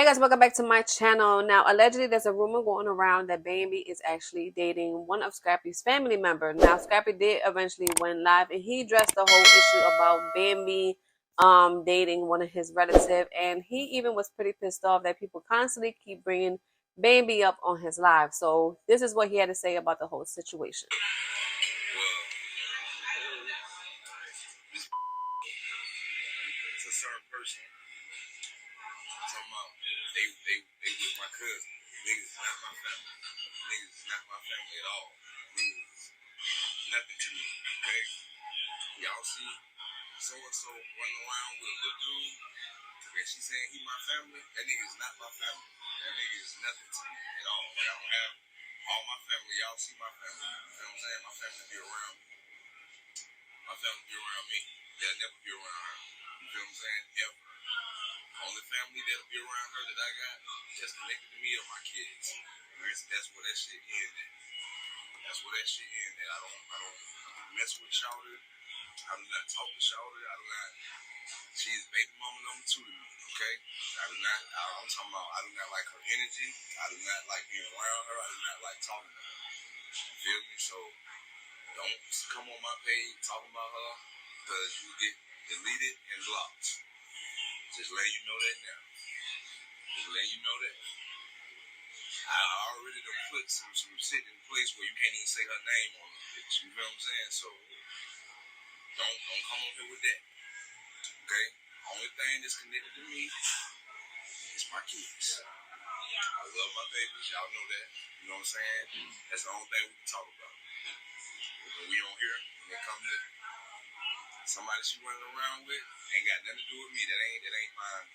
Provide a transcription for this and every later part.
guys, welcome back to my channel. Now, allegedly, there's a rumor going around that Bambi is actually dating one of Scrappy's family members. Now, Scrappy did eventually went live, and he addressed the whole issue about Bambi dating one of his relatives, and he even was pretty pissed off that people constantly keep bringing Bambi up on his live. So this is what he had to say about the whole situation. It's a certain person. Talking about they with my cousin. Niggas not my family. Niggas not my family at all. Niggas nothing to me. Okay? Y'all see so and so running around with a little dude, and she saying he my family. That nigga is not my family. That nigga is nothing to me at all. Like I don't have all my family. Y'all see my family. You know what I'm saying? My family be around me. My family be around me. They'll never be around her. You feel what I'm saying? Ever. Only family that'll be around her that I got that's connected to me are my kids. That's where that shit is at. That's where that shit is at. I don't mess with Shawty. I do not talk to Shawty. She is baby mama number 2 to me, okay? I'm talking about, I do not like her energy. I do not like being around her. I do not like talking to her. You feel me? So don't come on my page talking about her because you get deleted and blocked. Just letting you know that now. Just letting you know that. I already done put some shit in place where you can't even say her name on the bitch. You feel what I'm saying? So don't come on here with that. Okay? Only thing that's connected to me is my kids. I love my babies. Y'all know that. You know what I'm saying? That's the only thing we can talk about. When we on here, when it comes to somebody she running around with, ain't got nothing to do with me. That ain't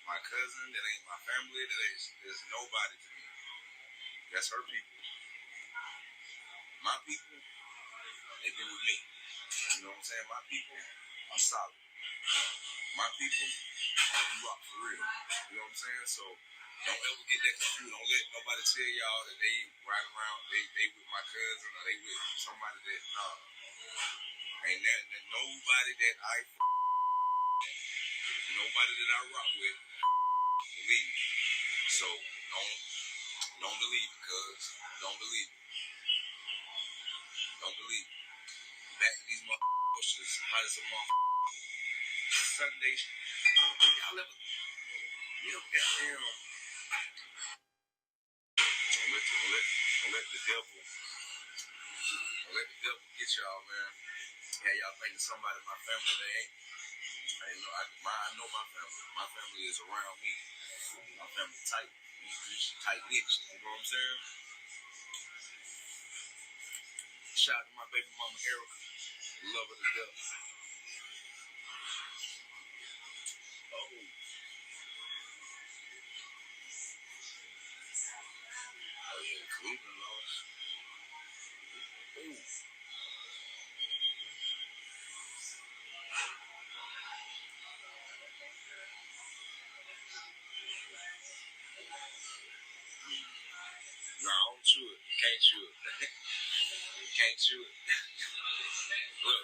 my cousin. That ain't my family. There's nobody to me. That's her people. My people, they be with me. You know what I'm saying? My people are solid. My people, they rock for real. You know what I'm saying? So don't ever get that confused. Don't let nobody tell y'all that they ride around, they with my cousin or they with somebody that, nah. Ain't that nobody that nobody that I rock with believe me. So don't believe it, cuz. Don't believe it. Don't believe it. Back to these motherfuckers hot as a motherfucker. Sunday. Y'all ever goddamn. Don't let the devil get y'all, man. Yeah, y'all thinking somebody in my family, they ain't. I know my family. My family is around me. My family tight. Tight knit. You know what I'm saying? Shout out to my baby mama Erica. Love her to death. Oh. Oh yeah, Cleveland lost. Ooh. No, don't chew it. You can't chew it. You can't chew it. Look.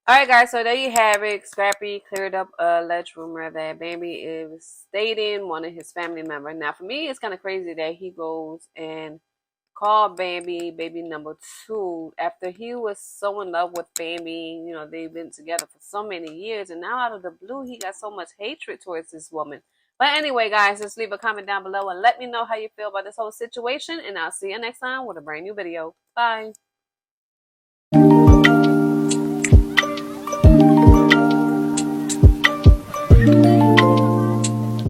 Alright guys, so there you have it. Scrappy cleared up a alleged rumor that Bambi is dating one of his family members. Now for me, it's kind of crazy that he goes and called Bambi baby number 2 after he was so in love with Bambi. You know, they've been together for so many years, and now out of the blue, he got so much hatred towards this woman. But anyway, guys, just leave a comment down below and let me know how you feel about this whole situation, and I'll see you next time with a brand new video. Bye.